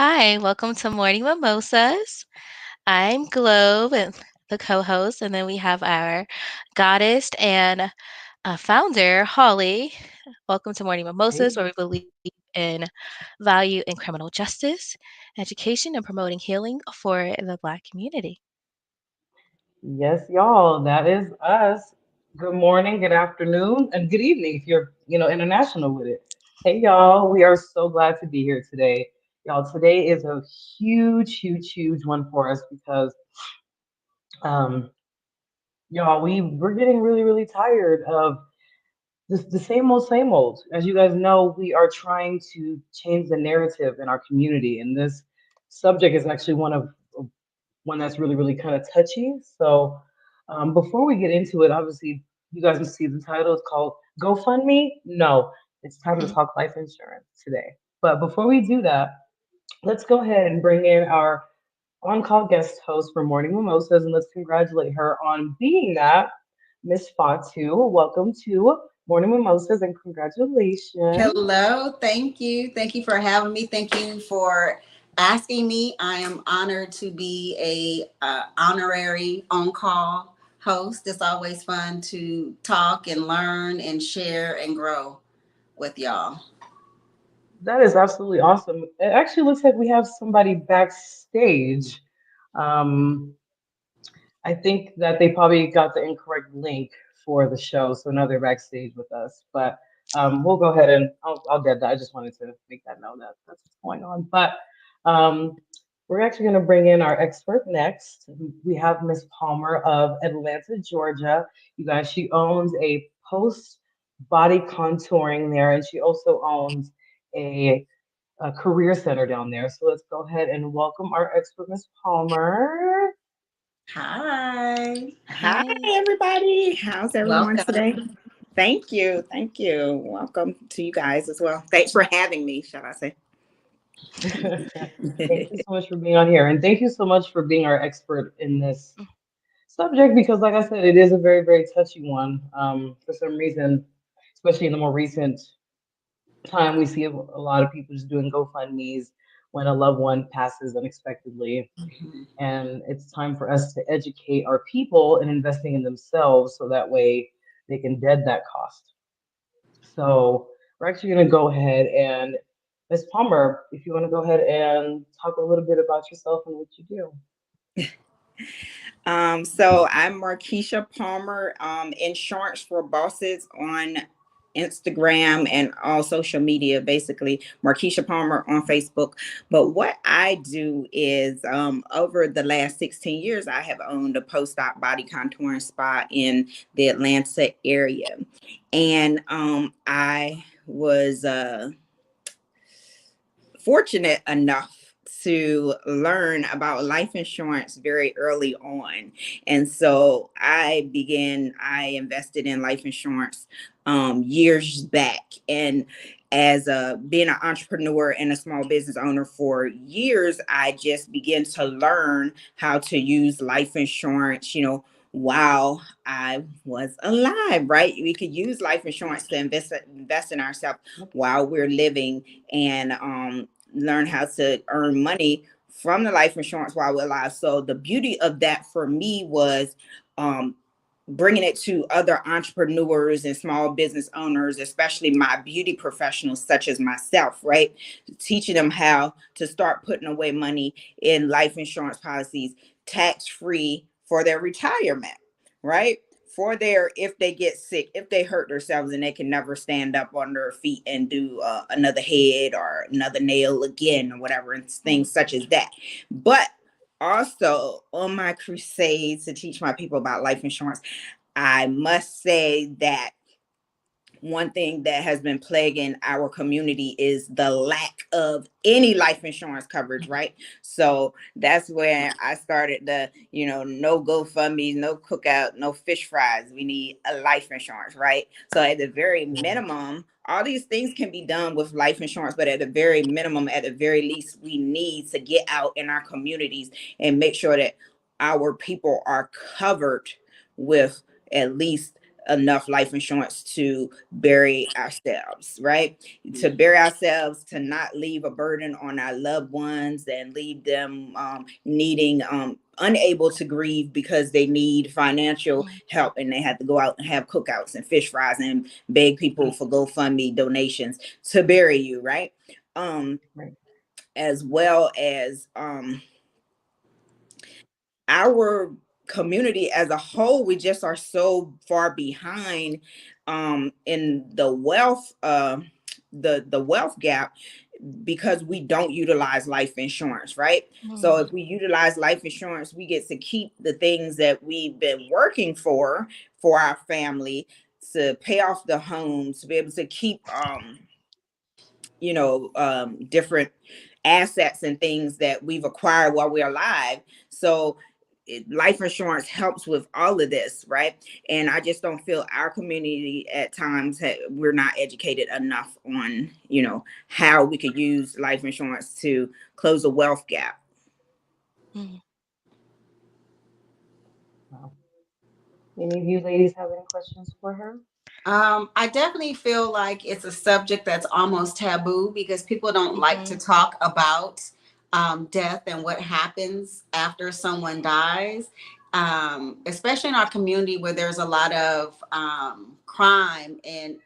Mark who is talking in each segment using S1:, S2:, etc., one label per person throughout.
S1: Hi, welcome to Morning Mimosas. I'm Globe, and the co-host, and then we have our goddess and founder, Holly. Welcome to Morning Mimosas,
S2: Hey,
S1: where we believe in value in criminal justice, education, and promoting healing for the Black community.
S2: yes, y'all, that is us. Good morning, good afternoon, and good evening if you're, international with it. Hey, y'all, we are so glad to be here today. Y'all, today is a huge, huge, huge one for us because, um, y'all, we're getting really, really tired of the same old. As you guys know, we are trying to change the narrative in our community, and this subject is actually one that's really, really kind of touchy. So before we get into it, obviously, you guys can see the title. It's called GoFundMe. No, it's time to talk life insurance today. But before we do that, let's go ahead and bring in our on-call guest host for Morning Mimosas, and let's congratulate her on being that. Miss Fatu, welcome to Morning Mimosas, and congratulations.
S3: Hello, thank you. Thank you for having me. Thank you for asking me. I am honored to be a honorary on-call host. It's always fun to talk and learn and share and grow with y'all.
S2: That is absolutely awesome. It actually looks like we have somebody backstage. Um, I think that they probably got the incorrect link for the show, so now they're backstage with us. But we'll go ahead and I'll get that. I just wanted to make that known that that's what's going on. But um, we're actually going to bring in our expert next. We have Miss Palmer of Atlanta, Georgia. You guys, she owns a post body contouring there, and she also owns a, a career center down there. So let's go ahead and welcome our expert, Miss Palmer.
S3: Hi.
S4: Hi,
S1: Hi.
S4: everybody. How's everyone today?
S3: Welcome.
S4: Thank you. Thank you. Welcome to you guys as well. Thanks for having me, shall I say?
S2: Thank you so much for being on here. And thank you so much for being our expert in this subject because, like I said, it is a very, very touchy one. For some reason, especially in the more recent time, we see a lot of people just doing GoFundMe's when a loved one passes unexpectedly. And it's time for us to educate our people in investing in themselves so that way they can dead that cost. So we're actually going to go ahead and Miss Palmer, if you want to go ahead and talk a little bit about yourself and what you do.
S4: So I'm Marquisha Palmer, insurance for bosses on Instagram and all social media, basically Marquisha Palmer on Facebook. But what I do is over the last 16 years, I have owned a post-op body contouring spa in the Atlanta area. And I was fortunate enough to learn about life insurance very early on. And so I invested in life insurance years back. And as being an entrepreneur and a small business owner for years, I just began to learn how to use life insurance, while I was alive, right? We could use life insurance to invest in ourselves while we're living and learn how to earn money from the life insurance while we're alive. So the beauty of that for me was um, bringing it to other entrepreneurs and small business owners, especially my beauty professionals such as myself, right? Teaching them how to start putting away money in life insurance policies tax free for their retirement, right? For their, if they get sick, if they hurt themselves and they can never stand up on their feet and do another head or another nail again or whatever, and things such as that. But also on my crusades to teach my people about life insurance, I must say that one thing that has been plaguing our community is the lack of any life insurance coverage, right? So that's where I started no GoFundMe, no cookout, no fish fries. We need a life insurance, right? So at the very minimum, all these things can be done with life insurance, but at the very minimum, at the very least, we need to get out in our communities and make sure that our people are covered with at least enough life insurance to bury ourselves, right? To bury ourselves, to not leave a burden on our loved ones and leave them needing unable to grieve because they need financial
S1: Mhm.
S4: help and they have to go out and have cookouts and fish fries and beg people for GoFundMe donations to bury you, right? Um,
S2: Right.
S4: as well as our community as a whole, we just are so far behind in the wealth gap because we don't utilize life insurance, right? So
S1: Mhm.
S4: if we utilize life insurance, we get to keep the things that we've been working for our family, to pay off the homes, to be able to keep different assets and things that we've acquired while we're alive. So life insurance helps with all of this, right? And I just don't feel our community at times we're not educated enough on how we could use life insurance to close a wealth gap.
S1: Mhm.
S2: Wow. Any of you ladies have any questions for her?
S3: I definitely feel like it's a subject that's almost taboo because people don't like to
S1: Mhm.
S3: talk about death and what happens after someone dies, especially in our community where there's a lot of crime and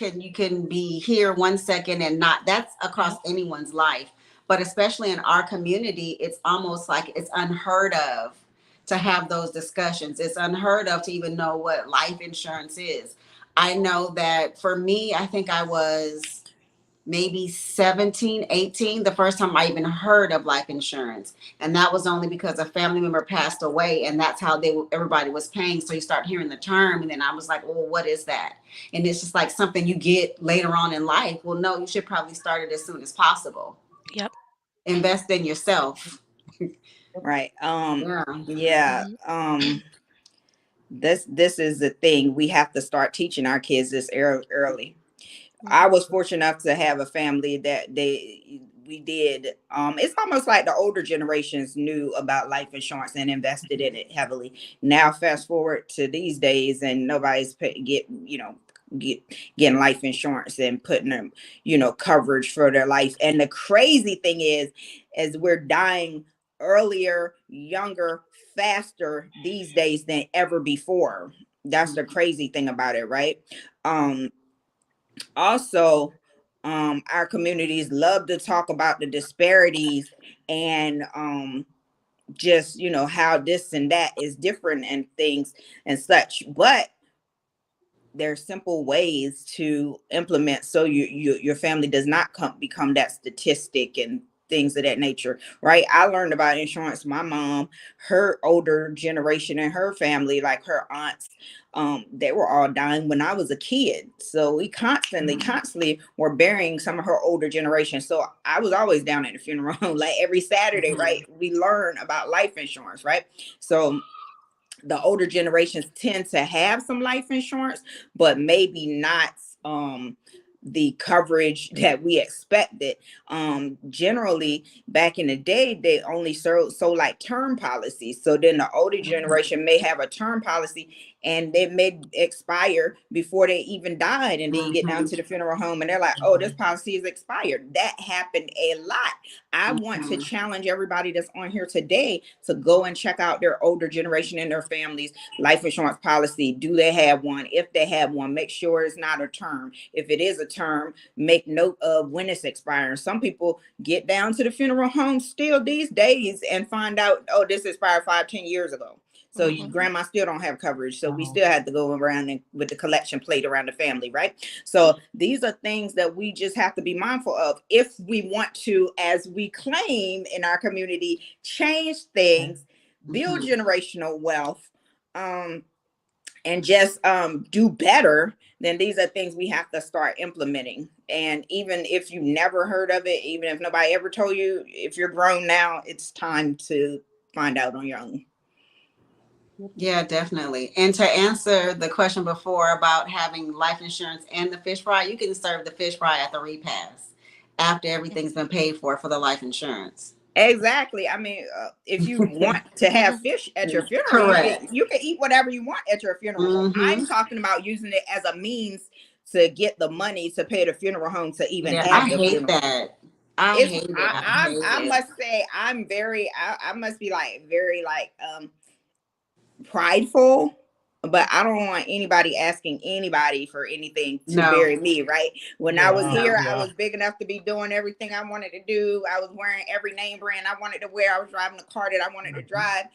S3: you can be here 1 second and not. That's across
S1: Yep.
S3: anyone's life, but especially in our community, it's almost like it's unheard of to have those discussions. It's unheard of to even know what life insurance is. I know that for me, I think I was maybe 17, 18, the first time I even heard of life insurance. And that was only because a family member passed away and that's how everybody was paying. So you start hearing the term and then I was like, well, what is that? And it's just like something you get later on in life. Well, no, you should probably start it as soon as possible.
S1: Yep.
S3: Invest in yourself.
S4: Right.
S3: Yeah.
S4: Yeah.
S1: Mhm.
S4: This is the thing, we have to start teaching our kids this early. I
S1: Mhm.
S4: was fortunate enough to have a family that we did. It's almost like the older generations knew about life insurance and invested in it heavily. Now, fast forward to these days, and nobody's get getting life insurance and putting them coverage for their life. And the crazy thing is, as we're dying earlier, younger, faster these days than ever before. That's the crazy thing about it, right? Um, also our communities love to talk about the disparities and just how this and that is different and things and such, but there's simple ways to implement so your family does not become that statistic and things of that nature, right? I learned about insurance. My mom, her older generation and her family, like her aunts, they were all dying when I was a kid. So we constantly were burying some of her older generation. So I was always down at the funeral home, like every Saturday, right?
S3: Mhm.
S4: We learn about life insurance, right? So the older generations tend to have some life insurance, but maybe not the coverage that we expected. Generally, back in the day, they only sold like term policies. So then the older generation may have a term policy and they may expire before they even died. And then you get down
S3: Mhm.
S4: to the funeral home and they're like, oh, this policy is expired. That happened a lot. I want to
S3: Mhm.
S4: challenge everybody that's on here today to go and check out their older generation and their families life insurance policy. Do they have one? If they have one, make sure it's not a term. If it is a term, make note of when it's expiring. Some people get down to the funeral home still these days and find out, oh, this expired 5, 10 years ago. So
S1: Mhm.
S4: grandma still don't have coverage. So we
S2: Wow.
S4: still had to go around with the collection plate around the family, right? So these are things that we just have to be mindful of if we want to, as we claim in our community, change things, build
S3: Mhm.
S4: generational wealth, um, and just do better. Then these are things we have to start implementing. And even if you never heard of it, even if nobody ever told you, if you're grown now, it's time to find out on your own.
S2: Yep.
S3: Yeah, definitely. And to answer the question before about having life insurance and the fish fry, you can serve the fish fry at the repast after everything's been paid for the life insurance.
S4: Exactly. I mean, if you want to have fish at your funeral,
S3: Correct.
S4: you can eat whatever you want at your funeral.
S3: Mm-hmm.
S4: I'm talking about using it as a means to get the money to pay the funeral home to even
S3: Yeah, I
S4: have the
S3: hate
S4: funeral.
S3: that. I
S4: It's
S3: hate it. I hate
S4: I
S3: it.
S4: must say I must be like very like prideful, but I don't want anybody asking anybody for anything to
S3: No,
S4: bury me, right? When I was
S2: Yeah,
S3: no.
S4: here, I
S2: yeah.
S4: was big enough to be doing everything I wanted to do. I was wearing every name brand I wanted to wear. I was driving the car that I wanted to
S2: Mhm.
S4: drive.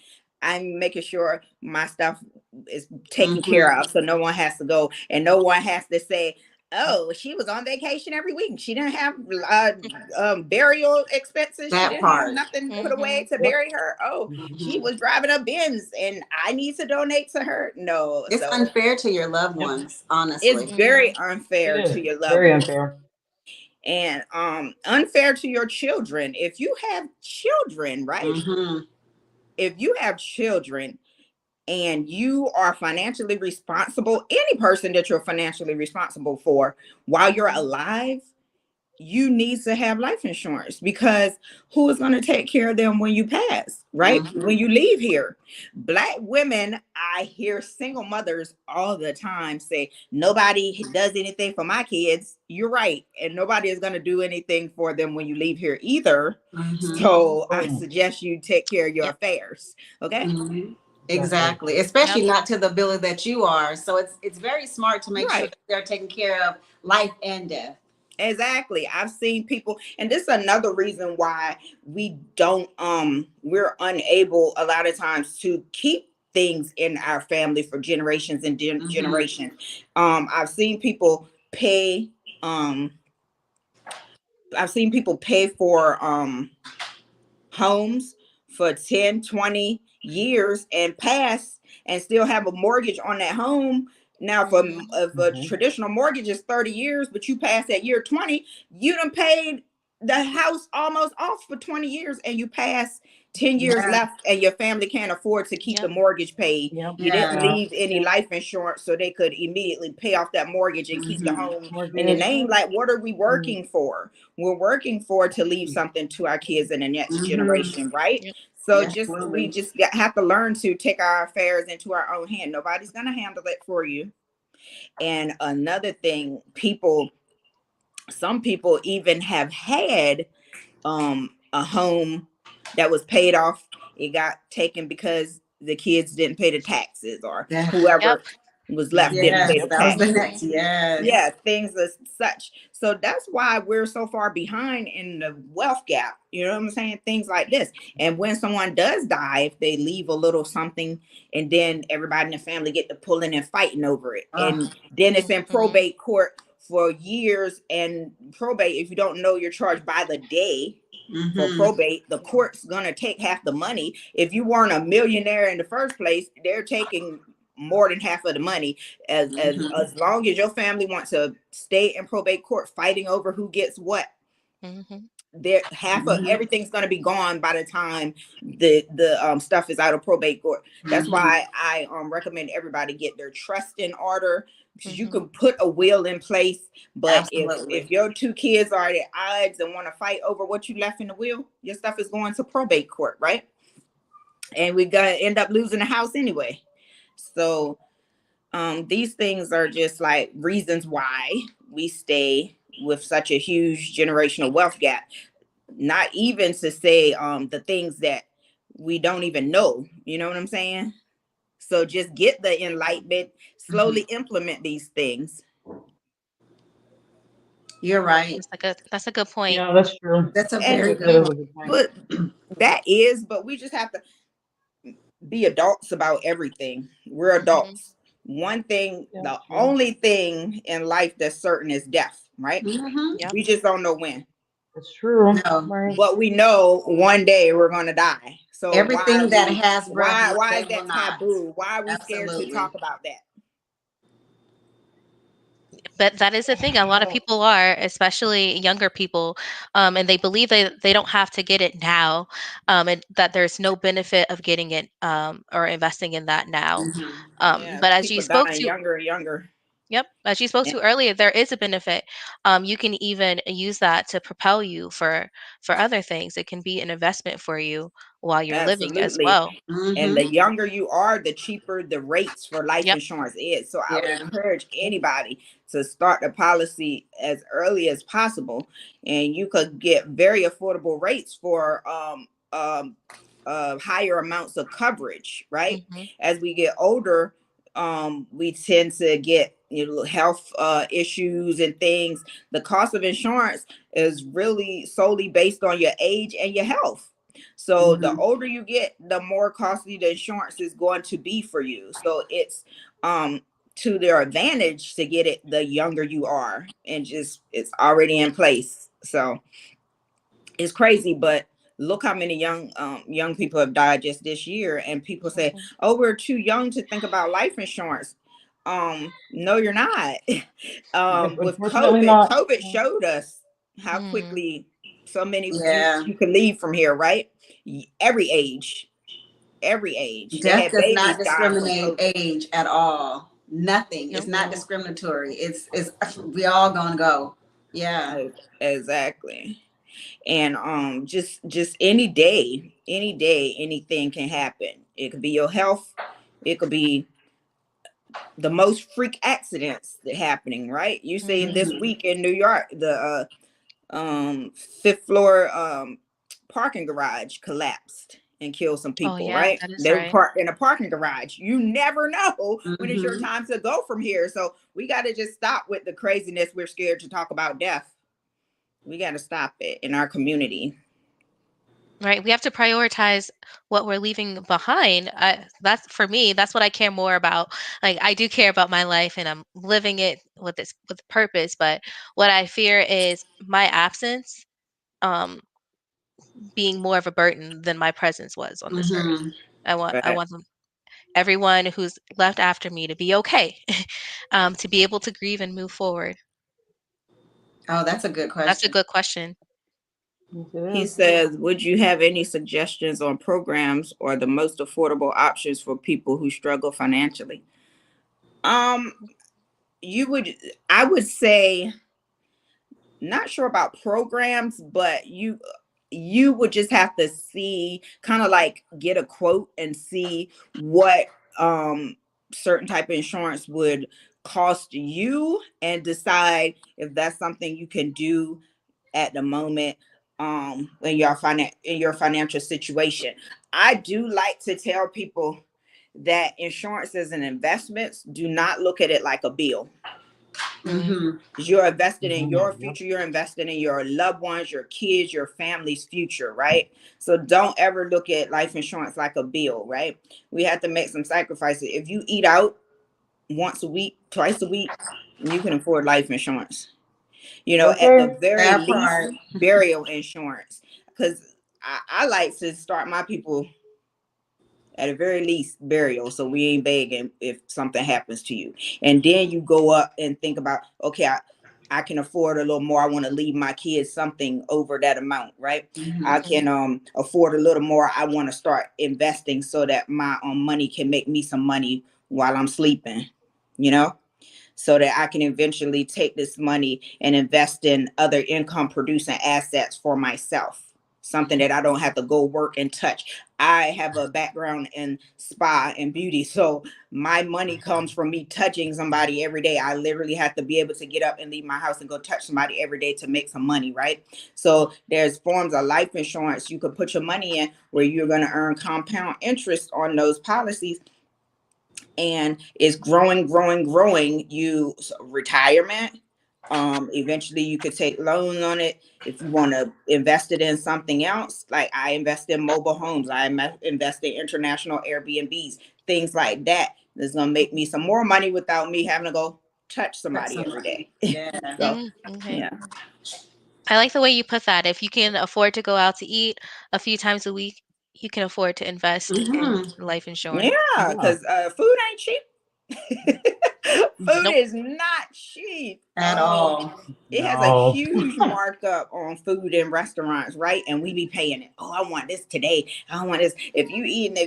S4: I'm making sure my stuff is taken care
S3: Mm-hmm.
S4: of so no one has to go and no one has to say, oh, she was on vacation every week. She didn't have burial expenses. She
S3: That
S4: didn't have
S3: part.
S4: nothing put away
S1: Mhm.
S4: to
S2: Yep.
S4: bury her. Oh, she
S3: Hmm.
S4: was driving a Benz and I need to donate to her. No,
S3: It's
S4: so
S3: unfair to your loved
S2: Yep.
S3: ones,
S4: it's
S3: honestly.
S4: very
S1: Mhm.
S2: It
S4: unfair to
S2: is
S4: your loved
S2: very
S4: ones
S2: unfair.
S4: and unfair to your children. If you have children, right?
S3: Mm-hmm.
S4: If you have children and you are financially responsible, any person that you're financially responsible for while you're
S1: Mhm.
S4: alive, you need to have life insurance because who is going to take care of them when you pass, right? When
S3: Mm-hmm.
S4: you leave here. Black women, I hear single mothers all the time say, nobody does anything for my kids. You're right. And nobody is going to do anything for them when you leave here either.
S3: Mm-hmm.
S1: Mhm.
S4: So I
S2: Boom.
S4: suggest you take care of your
S1: Yep.
S4: affairs. Okay.
S3: Mm-hmm.
S2: Exactly.
S3: Exactly.
S1: Yep.
S3: Especially not to the ability that you are. So it's very smart to make sure
S4: Right.
S3: that they're taken care of life and death.
S4: Exactly. I've seen people, and this is another reason why we don't we're unable a lot of times to keep things in our family for generations and
S3: Mm-hmm.
S4: generations. I've seen people pay um I've seen people pay for homes for 10, 20 years and pass and still have a mortgage on that home. Now,
S1: Mhm.
S4: if a
S2: Hmm.
S4: traditional mortgage is 30 years, but you pass at year 20, you done paid the house almost off for 20 years and you pass 10 years
S3: Yeah.
S4: left and your family can't afford to keep the
S1: Yep.
S4: mortgage paid.
S2: Yep.
S4: You didn't
S3: Yeah.
S2: Yeah.
S4: leave any
S2: Yep.
S4: life insurance so they could immediately pay off that mortgage and keep the
S3: Mm-hmm.
S4: home in the
S2: Mortgage.
S4: name. Like, what are we
S2: Mm.
S4: working for? We're working for to leave something to our kids in the next
S3: Mm-hmm.
S4: generation, right?
S1: Yep.
S4: So just we
S3: Absolutely.
S4: just have to learn to take our affairs into our own hand. Nobody's gonna handle it for you. And another thing, some people even have had a home that was paid off. It got taken because the kids didn't pay the taxes or
S3: Yeah.
S1: Yep.
S4: whoever was left
S2: Hmm.
S4: didn't pay
S3: Yes,
S4: the
S2: Yep.
S3: that was the
S4: taxes.
S1: Mhm.
S3: next. Yes.
S4: Yeah, things as such. So that's why we're so far behind in the wealth gap. You know what I'm saying? Things like this. And when someone does die, if they leave a little something, and then everybody in the family get to pulling and fighting over it,
S3: Oh.
S4: and then it's in
S1: Mhm.
S4: probate court for years. And probate, if you don't know, you're charged by the day for
S3: Mm-hmm.
S4: probate. The court's gonna take half the money. If you weren't a millionaire in the first place, they're taking more than half of the money.
S3: Mm-hmm.
S4: As long as your family wants to stay in probate court fighting over who gets what,
S1: Mhm.
S4: there half of
S3: Mm-hmm.
S4: everything's going to be gone by the time the stuff is out of probate court. That's
S3: Mm-hmm.
S4: why I recommend everybody get their trust in order because you
S1: Mhm.
S4: can put a will in place, but if
S3: Absolutely.
S4: your two kids are at odds and want to fight over what you left in the will, your stuff is going to probate court, right? And we're gonna end up losing the house anyway. So these things are just like reasons why we stay with such a huge generational wealth gap. Not even to say the things that we don't even know. You know what I'm saying? So just get the enlightenment,
S3: Mhm.
S4: slowly implement these things.
S3: You're right.
S1: That's a good point.
S2: Yeah, that's true.
S3: That's a
S4: And
S3: very
S2: That
S3: good
S1: Mhm.
S2: is
S3: point.
S2: a good point.
S4: but that is, but we just have to be adults about everything. We're
S1: Mhm.
S4: adults. One thing,
S2: Yeah,
S4: the
S2: true.
S4: only thing in life that's certain is death, right?
S3: Mm-hmm.
S1: Yep.
S4: We just don't know when.
S2: It's true.
S3: No.
S2: Right.
S4: But we know one day we're going to die. So
S3: Everything that has breath one
S4: why
S3: day
S4: is
S3: will
S4: that
S3: not.
S4: taboo? Why are we scared to
S3: Absolutely.
S4: talk about that?
S1: But that is the thing. A lot of
S2: Well,
S1: people are, especially younger people, and they believe they don't have to get it now, and that there's no benefit of getting it or investing in that now.
S3: Mm-hmm.
S4: Yeah,
S1: But as you
S4: people
S1: spoke
S4: dying
S1: to,
S4: younger and younger.
S1: Yep, as you spoke to earlier, there is a benefit. You can even use that to propel you for other things. It can be an investment for you while you're living as
S4: Absolutely.
S1: well.
S4: And the
S3: Mm-hmm.
S4: younger you are, the cheaper the rates for life
S1: Yep.
S4: insurance is. So I would
S3: Yeah.
S4: encourage anybody to start the policy as early as possible. And you could get very affordable rates for higher amounts of coverage, right?
S1: Mhm.
S4: As we get older, we tend to get, you know, health issues and things. The cost of insurance is really solely based on your age and your health. So the
S3: Mm-hmm.
S4: older you get, the more costly the insurance is going to be for you. So it's um to their advantage to get it the younger you are, and just it's already in place. So it's crazy, but look how many young people have died just this year, and people say,
S1: Mhm.
S4: "Oh, we're too young to think about life insurance." No, you're not. With
S2: Unfortunately,
S4: COVID,
S2: not.
S4: COVID showed us how
S1: Mm.
S4: quickly so many
S3: Yeah.
S4: you can leave from here, right? Every age, every age. They
S3: Death
S4: had
S3: does
S4: babies
S3: not
S4: dying from
S3: discriminate
S4: COVID.
S3: age at all. Nothing. It's
S1: Nope.
S3: not
S2: No.
S3: discriminatory. It's we all gonna go. Yeah.
S4: Exactly. And just any day anything can happen. It could be your health, it could be the most freak accidents that happening, right? You saying
S1: Mhm.
S4: this
S3: Mm-hmm.
S4: week in New York, the fifth floor parking garage collapsed and killed some
S1: Oh,
S4: people,
S1: yeah,
S4: right?
S1: that is
S4: They were
S1: right.
S4: parked in a parking garage. You never know when it's your
S3: Mm-hmm.
S4: time to go from here. So we got to just stop with the craziness. We're scared to talk about death. We got to stop it in our community.
S1: Right, we have to prioritize what we're leaving behind. That's for me, that's what I care more about. Like, I do care about my life and I'm living it with purpose, but what I fear is my absence um being more of a burden than my presence was on this earth.
S3: Mm-hmm.
S1: I
S4: Right.
S1: want everyone who's left after me to be okay, to be able to grieve and move forward.
S3: Oh, that's a good
S1: That's a
S3: question.
S1: good question.
S2: Yes, it
S4: He
S2: is.
S4: says, would you have any suggestions on programs or the most affordable options for people who struggle financially? Um, you would, I would say, not sure about programs, but you would just have to see, kind of like get a quote and see what certain type of insurance would cost you, and decide if that's something you can do at the moment in your financial situation. I do like to tell people that insurance is an investment. Do not look at it like a bill.
S1: Mm,
S3: Mm-hmm.
S4: You're invested in
S2: Mhm.
S4: your
S2: Yep.
S4: future, you're invested in your loved ones, your kids, your family's future, right? So don't ever look at life insurance like a bill, right? We have to make some sacrifices. If you eat out once a week, twice a week, you can afford life insurance. You know, at the
S2: Okay.
S4: very
S3: That
S4: least,
S3: part.
S4: burial insurance. Because I like to start my people at a very least burial, so we ain't begging if something happens to you. And then you go up and think about, okay, I can afford a little more. I want to leave my kids something over that amount, right? I
S3: Mm-hmm.
S4: can afford a little more. I want to start investing so that my money can make me some money while I'm sleeping, you know, so that I can eventually take this money and invest in other income producing assets for myself. Something that I don't have to go work and touch. I have a background in spa and beauty, so my money comes from me touching somebody every day. I literally have to be able to get up and leave my house and go touch somebody every day to make some money, right? So there's forms of life insurance you could put your money in where you're going to earn compound interest on those policies, and it's growing. You retirement. Eventually you could take loan on it if you want to invest it in something else. Like I invest in mobile homes, invest in international Airbnbs, things like that. That's gonna make me some more money without me having to go touch
S3: Cut
S4: somebody every
S3: somebody.
S4: day.
S3: Yeah.
S4: So
S1: okay.
S4: yeah.
S1: I like the way you put that. If you can afford to go out to eat a few times a week, you can afford to invest in
S3: Mm-hmm.
S1: life insurance.
S4: Yeah,
S2: Yeah.
S4: because food ain't cheap. Food
S1: Nope.
S4: is not cheap.
S3: At all.
S4: It has a
S2: No.
S4: huge markup on food in restaurants, right? And we be paying it. Oh, I want this today. I want this. If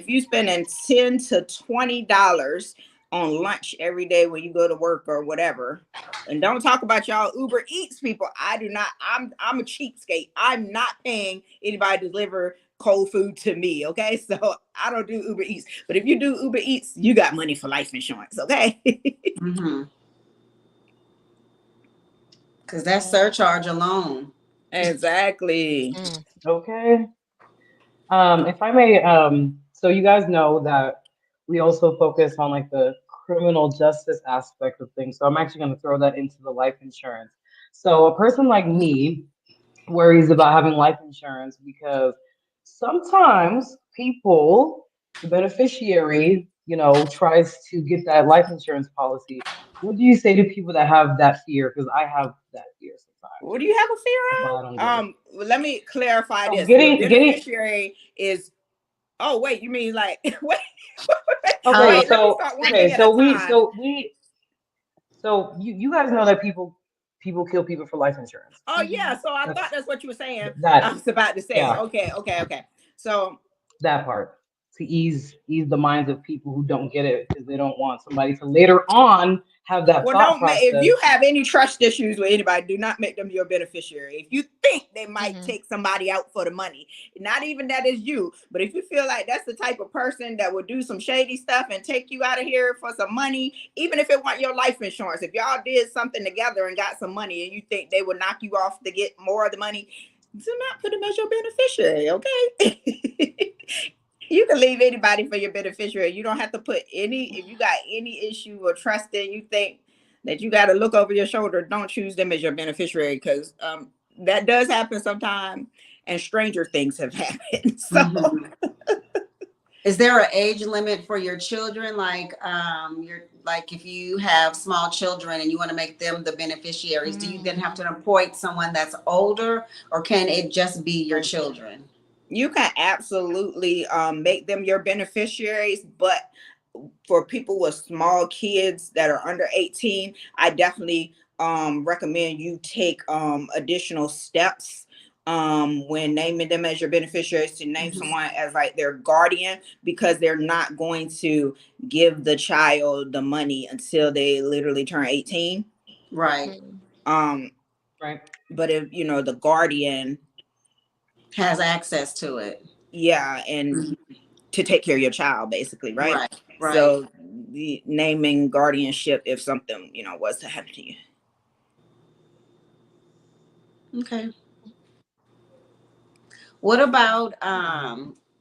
S4: you spending $10 to $20 on lunch every day when you go to work or whatever. And don't talk about y'all Uber Eats people. I do not. I'm a cheapskate. I'm not paying anybody to deliver cold food to me. Okay, so I don't do Uber Eats. But if you do Uber Eats, you got money for life insurance. Okay.
S3: Mm-hmm. Because that
S1: Mm,
S3: surcharge alone.
S4: Exactly.
S1: mm,
S2: Okay. If I may, so you guys know that we also focus on like the criminal justice aspect of things. So I'm actually going to throw that into the life insurance. So a person like me worries about having life insurance because sometimes people, the beneficiary, tries to get that life insurance policy. What do you say to people that have that fear? Because I have that fear sometimes.
S4: What do you have a
S2: That's
S4: fear
S2: why I don't get it.
S4: of? Well, let me clarify
S2: So
S4: this. Your
S2: getting
S4: beneficiary is. Oh wait, you mean like wait?
S2: okay,
S4: Wait,
S1: Um,
S4: let me start one
S2: okay,
S4: thing at a
S2: so we
S4: time.
S2: so we so you guys know that people kill people for life insurance.
S4: Oh yeah,
S1: mhm,
S4: so I thought
S2: That's
S4: that's what you were saying. I
S2: that
S4: was about to say,
S2: yeah,
S4: okay. So,
S2: that part. To ease the minds of people who don't get it because they don't want somebody to later on have that
S4: well,
S2: thought
S4: don't make if
S2: process.
S4: you have any trust issues with anybody, do not make them your beneficiary. If you think they might
S1: mhm,
S4: take somebody out for the money, not even that is you, but if you feel like that's the type of person that would do some shady stuff and take you out of here for some money, even if it weren't your life insurance, if y'all did something together and got some money and you think they would knock you off to get more of the money, do not put them as your beneficiary, okay? You can leave anybody for your beneficiary. You don't have to put any, if you got any issue or trust in, you think that you got to look over your shoulder, don't choose them as your beneficiary because that does happen sometime and stranger things have happened. So,
S3: Mm-hmm. Is there an age limit for your children? Like, you're like if you have small children and you want to make them the beneficiaries, do you then have
S1: mm.
S3: to appoint someone that's older, or can it just be your children?
S4: you can absolutely make them your beneficiaries, but for people with small kids that are under 18, I definitely recommend you take additional steps when naming them as your beneficiaries to name
S3: Mhm.
S4: someone as like their guardian because they're not going to give the child the money until they literally turn 18.
S3: Right.
S1: Mm,
S4: um
S2: Right.
S4: but if you know the guardian,
S3: Has access to it.
S4: yeah, and
S3: Mhm.
S4: to take care of your child basically, right?
S3: Right. Right.
S4: So the naming guardianship if something was to happen to you.
S3: Okay. What about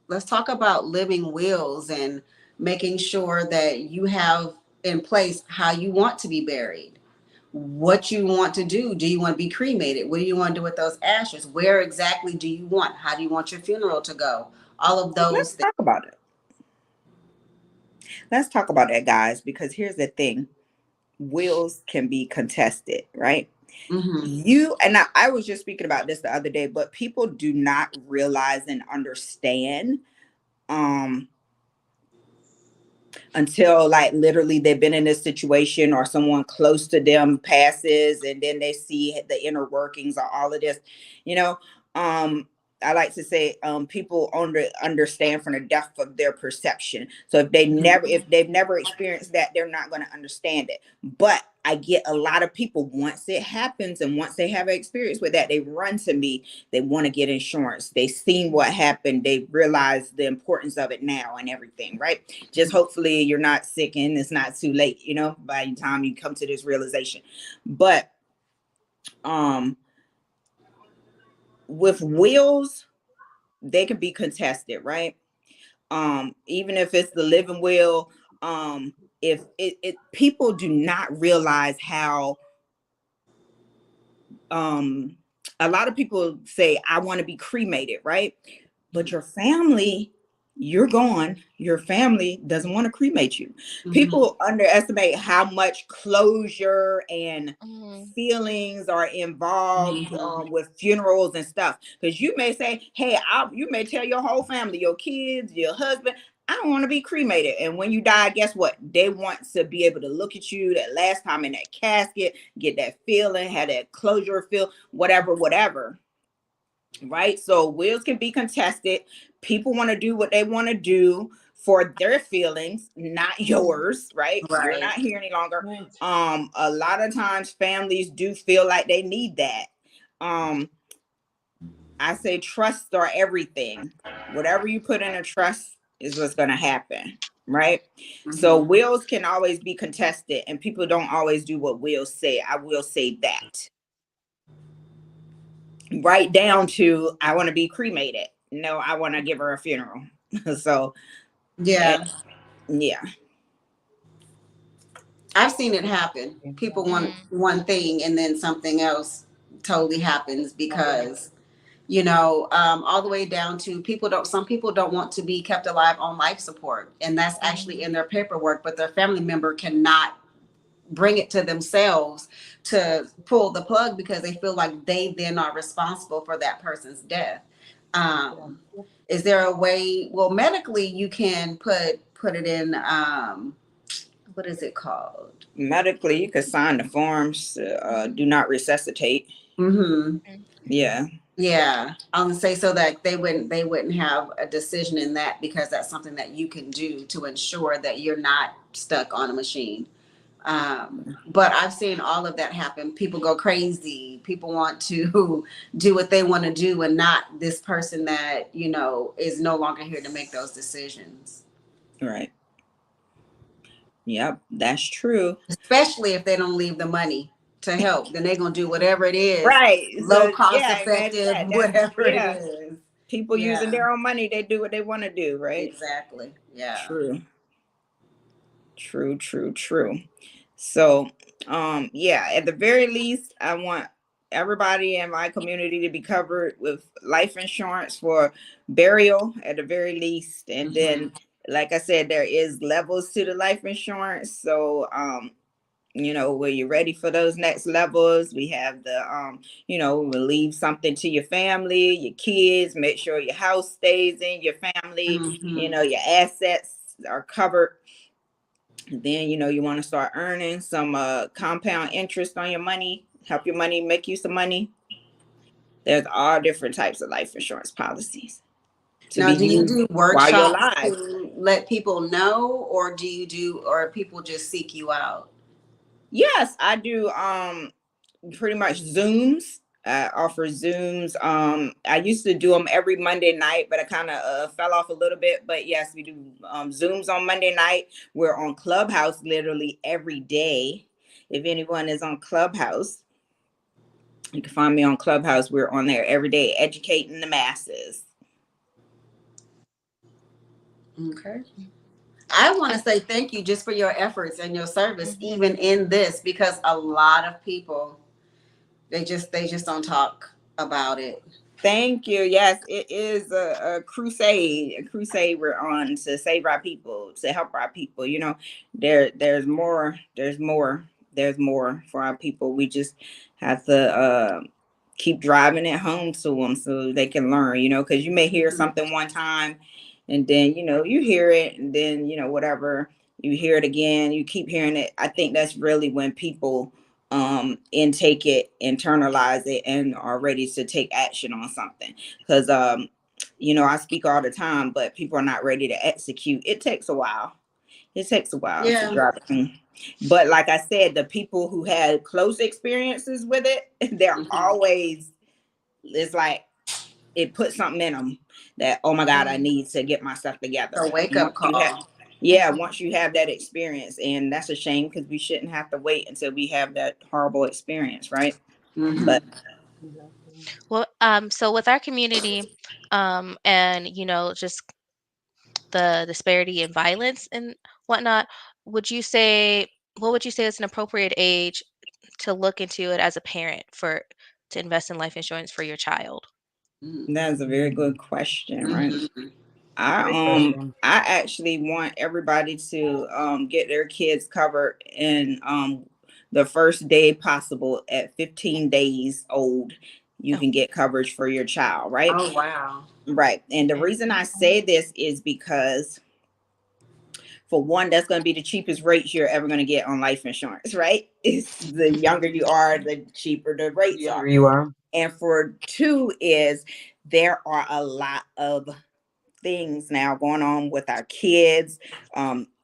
S3: let's talk about living wills and making sure that you have in place how you want to be buried. What you want to do. Do you want to be cremated? What do you want to do with those ashes? Where exactly do you want? How do you want your funeral to go? All of those
S4: Let's
S3: things.
S4: talk about it. Let's talk about that, guys, because here's the thing: wills can be contested, right?
S3: Mm-hmm.
S4: You and I was just speaking about this the other day, but people do not realize and understand um until like literally they've been in this situation or someone close to them passes and then they see the inner workings of all of this, you know. um I like to say people understand from the depth of their perception. So if they've never experienced that, they're not going to understand it. But I get a lot of people, once it happens and once they have an experience with that, they run to me. They want to get insurance. They seen what happened. They realize the importance of it now and everything, right? Just hopefully you're not sick and it's not too late, by the time you come to this realization. But um with wills, they can be contested, right? Even if it's the living will, if it people do not realize how um a lot of people say I want to be cremated, right? But your family, you're gone, your family doesn't want to cremate you.
S3: Mm-hmm.
S4: People underestimate how much closure and
S1: mm,
S4: feelings are involved
S3: Mm-hmm.
S4: with funerals and stuff, because you may say, hey, you may tell your whole family, your kids, your husband, I don't want to be cremated. And when you die, guess what? They want to be able to look at you that last time in that casket, get that feeling, have that closure feel, whatever. Right? So wills can be contested. People want to do what they want to do for their feelings, not yours, right? You're
S3: Right.
S4: not here any longer.
S2: Right.
S4: A lot of times families do feel like they need that. Um, I say trusts are everything. Whatever you put in a trust is what's going to happen, right? So
S3: Hmm.
S4: wills can always be contested, and people don't always do what wills say. I will say that. Right down to I want to be cremated. No, I want to give her a funeral. So, and
S3: Yeah.
S4: yeah,
S3: I've seen it happen. People want
S1: Mm,
S3: one thing and then something else totally happens
S2: Another.
S3: because, all the way down to some people don't want to be kept alive on life support. And that's actually
S1: mhm,
S3: in their paperwork, but their family member cannot bring it to themselves to pull the plug because they feel like they then are responsible for that person's death.
S2: Yeah.
S3: Um, is there a way, well, medically you can put it in, what is it called?
S4: medically, you could sign the forms.
S1: mhm,
S4: Do not resuscitate.
S3: Mm-hmm.
S1: mm,
S4: Yeah,
S3: Yeah, I would say so that they wouldn't have a decision in that because that's something that you can do to ensure that you're not stuck on a machine. But I've seen all of that happen. People go crazy. People want to do what they want to do, and not this person that is no longer here to make those decisions.
S4: right. Yep, that's true.
S3: Especially if they don't leave the money to help, then they're gonna do whatever it is,
S4: Right.
S3: low
S4: So
S3: cost
S4: yeah, imagine
S3: effective,
S4: that. That's
S3: whatever it
S4: yeah.
S3: is.
S4: People using
S3: Yeah,
S4: their own money, they do what they want to do, right?
S3: exactly. Yeah.
S4: True. True, true, true. So, yeah, at the very least, I want everybody in my community to be covered with life insurance for burial at the very least. And
S3: Hmm.
S4: then, like I said, there is levels to the life insurance. So, when you're ready for those next levels, we have the we'll leave something to your family, your kids, make sure your house stays in your family,
S3: Hmm.
S4: your assets are covered. Then you want to start earning some compound interest on your money, help your money make you some money. There's all different types of life insurance policies to be
S3: Now, do you
S4: used
S3: do
S4: while you're
S3: workshops
S4: alive.
S3: to let people know, or or people just seek you out?
S4: Yes, I do pretty much Zooms. I offer Zooms. I used to do them every Monday night, but I kind of fell off a little bit. But yes, we do Zooms on Monday night. We're on Clubhouse literally every day. If anyone is on Clubhouse, you can find me on Clubhouse. We're on there every day educating the masses.
S3: Okay.
S1: mm.
S3: I want
S1: Uh,
S3: to say thank you just for your efforts and your service,
S1: mhm,
S3: even in this, because a lot of people they just don't talk about it.
S4: Thank you. Yes, it is a crusade. A crusade we're on to save our people, to help our people. There's more. There's more. There's more for our people. We just have to keep driving it home to them so they can learn. Because you may hear
S3: Mhm.
S4: something one time, and then you hear it, and then whatever, you hear it again. You keep hearing it. I think that's really when people intake it, internalize it, and are ready to take action on something. Because I speak all the time, but people are not ready to execute. It takes a while. It takes a while to
S3: Yeah.
S4: drop it. But like I said, the people who had close experiences with it, they're
S3: Hmm.
S4: always, it's like it puts something in them that, oh my God, I
S1: mm,
S4: need to get myself together.
S3: A wake up
S4: Once you have,
S3: call.
S4: yeah,
S1: mhm.
S4: once you have that experience, and that's a shame because we shouldn't have to wait until we have that horrible experience, right? But
S3: Hmm.
S2: Exactly.
S1: Well, so with our community, and just the disparity in violence and whatnot, would you say what would you say is an appropriate age to look into it as a parent for to invest in life insurance for your child?
S4: that's a very good question, right?
S3: Hmm.
S2: Great
S4: I
S2: question.
S4: actually want everybody to get their kids covered in the first day possible at 15 days old. You
S1: Oh,
S4: can get coverage for your child, right?
S3: Oh wow.
S4: Right. And the
S1: okay.
S4: reason I say this is because, for one, that's going to be the cheapest rates you're ever going to get on life insurance, right? It's the younger you are, the cheaper the
S2: The
S4: rates
S2: younger
S4: are.
S2: you are.
S4: And for two is there are a lot of things now going on with our kids.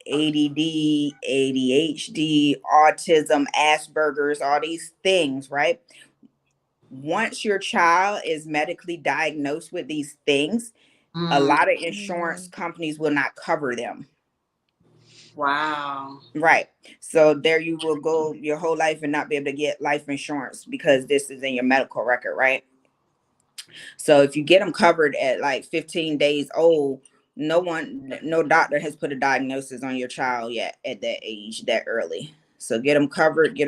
S4: ADD, ADHD, autism, Asperger's, all these things, right? Once your child is medically diagnosed with these things, a
S3: Mm,
S4: lot of insurance
S1: Mm.
S4: companies will not cover them.
S3: wow.
S4: Right. So there you will go your whole life and not be able to get life insurance because this is in your medical record, right? So if you get them covered at like 15 days old, no doctor has put a diagnosis on your child yet at that age, that early. So get them covered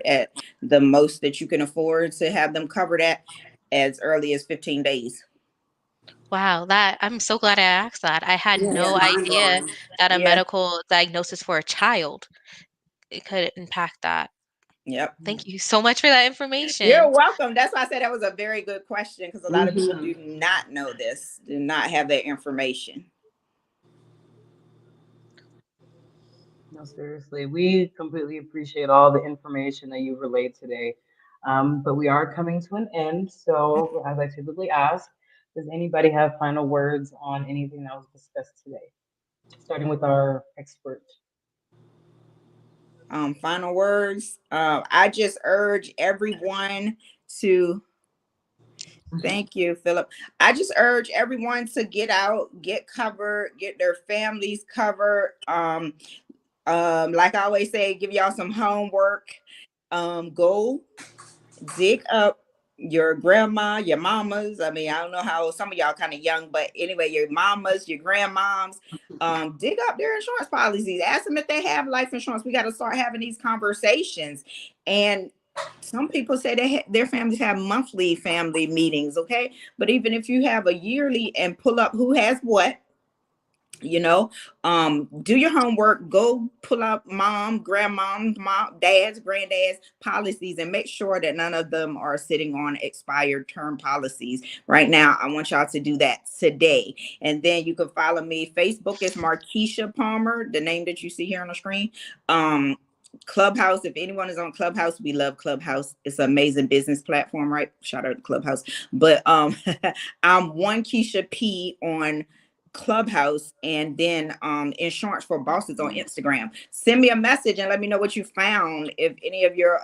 S4: at the most that you can afford to have them covered at as early as 15 days.
S1: Wow, that I'm so glad I asked that. I had
S3: Yeah,
S4: Yeah.
S3: it's
S1: no
S3: mind
S1: idea
S3: blowing.
S1: that a
S4: Yeah.
S1: medical diagnosis for a child it could impact that.
S4: Yep.
S1: Thank you so much for that
S4: You're
S1: information.
S4: welcome. That's why I said that was a very good question because a lot of people
S3: Mm-hmm.
S4: do not know this, do not have that information.
S2: No, seriously, we completely appreciate all the information that you relayed today. But we are coming to an end. So, as I typically ask, does anybody have final words on anything that was discussed today? Starting with our expert.
S4: Final words. I just urge everyone to thank you, Philip. I just urge everyone to get out, get covered, get their families covered. Like I always say, give y'all some homework. Go dig up your grandma, your mamas. I mean, I don't know how some of y'all kind of young, but anyway, your mamas, your grandmoms, dig up their insurance policies. Ask them if they have life insurance. We got to start having these conversations. And some people say their families have monthly family meetings, okay? But even if you have a yearly and pull up who has what, you know, do your homework, go pull up mom, dad's, granddad's policies and make sure that none of them are sitting on expired term policies right now. I want y'all to do that today. And then you can follow me. Facebook is Marquisha Palmer, the name that you see here on the screen. Clubhouse, if anyone is on Clubhouse, we love Clubhouse. It's an amazing business platform, right? Shout out to Clubhouse. But I'm one Keisha P on Clubhouse, and then Insurance for Bosses on Instagram. Send me a message and let me know what you found. If any of your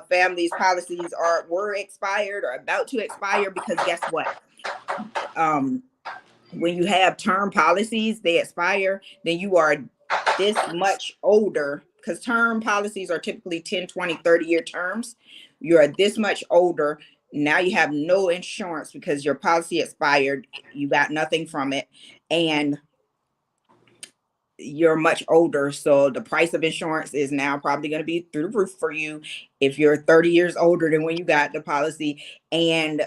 S4: family's policies were expired or about to expire, because guess what? Um, when you have term policies, they expire, then you are this much older because term policies are typically 10, 20, 30-year terms. You are this much older. Now you have no insurance because your policy expired. You got nothing from it. And you're much older, so the price of insurance is now probably going to be through the roof for you if you're 30 years older than when you got the policy. And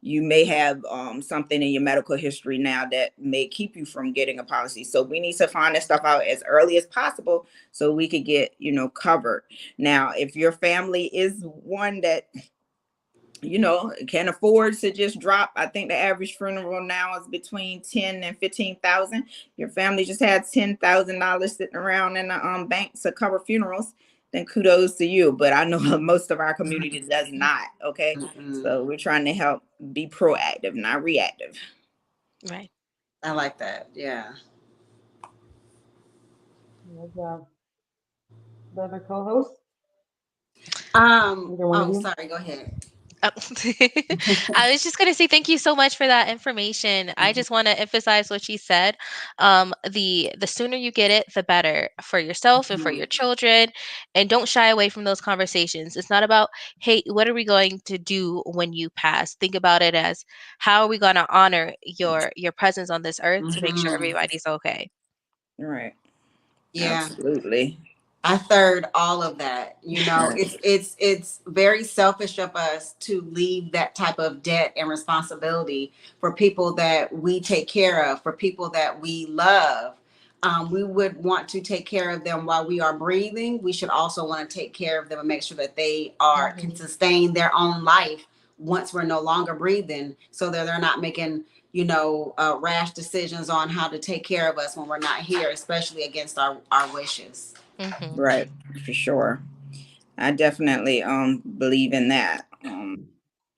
S4: you may have something in your medical history now that may keep you from getting a policy. So we need to find this stuff out as early as possible so we could get, covered. Now if your family is one that can afford to just drop. I think the average funeral now is between 10 and 15,000. Your family just had $10,000 sitting around in the bank to cover funerals. Then kudos to you. But I know most of our community does not. Okay,
S3: Mm-mm.
S4: so we're trying to help be proactive, not reactive.
S1: Right.
S3: I like that. Yeah.
S2: Was the other co-host? Either one of
S3: Oh,
S2: you?
S3: sorry. Go ahead.
S1: Oh, I was just gonna say thank you so much for that information. I
S3: Mhm.
S1: just want to emphasize what she said. The sooner you get it, the better for yourself and for
S3: Mhm.
S1: your children. And don't shy away from those conversations. It's not about, hey, what are we going to do when you pass? Think about it as how are we going to honor your presence on this earth to make sure
S3: Mhm.
S1: everybody's okay.
S4: Right.
S3: Yeah.
S4: Absolutely.
S3: I third all of that. It's very selfish of us to leave that type of debt and responsibility for people that we take care of, for people that we love. We would want to take care of them while we are breathing. We should also want to take care of them and make sure that they are can
S1: Hmm.
S3: sustain their own life once we're no longer breathing, so that they're not making rash decisions on how to take care of us when we're not here, especially against our wishes.
S1: Hmm.
S4: Right. For sure. I definitely believe in that.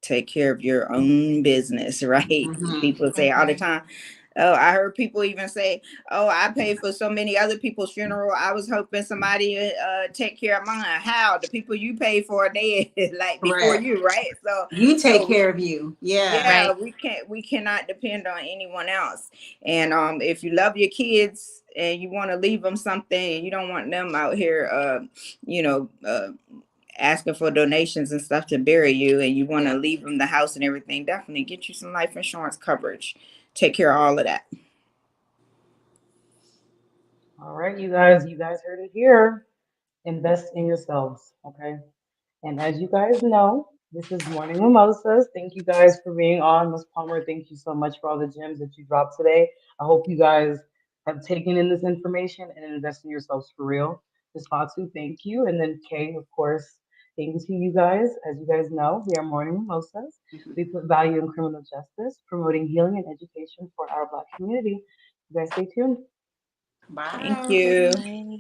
S4: Take care of your own business, right?
S3: Mhm.
S4: People say all the
S1: Hmm.
S4: time, Oh, I heard people even say, "Oh, I paid for so many other people's funeral. I was hoping somebody take care of mine." How the people you pay for are dead, like before
S3: Correct.
S4: you, right? So,
S3: You take
S4: no,
S3: care of you. Yeah.
S4: yeah,
S1: Right.
S4: we cannot depend on anyone else. And if you love your kids and you want to leave them something, and you don't want them out here, you know, asking for donations and stuff to bury you, and you want
S3: Yeah.
S4: to leave them the house and everything, definitely get you some life insurance coverage. Take care of all of that.
S2: All right, you guys heard it here. Invest in yourselves, okay? And as you guys know, this is Morning Mimosas. Thank you guys for being on. Miss Palmer, thank you so much for all the gems that you dropped today. I hope you guys have taken in this information and invest in yourselves for real. Ms. Fatu, thank you. And then Kay, of course, thank you to you guys. As you guys know, we are Morning Mimosas.
S3: Mhm.
S2: We put value in criminal justice, promoting healing and education for our Black community. You guys stay tuned.
S4: Thank
S3: Bye.
S4: you.
S1: Bye.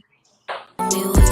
S1: See you later.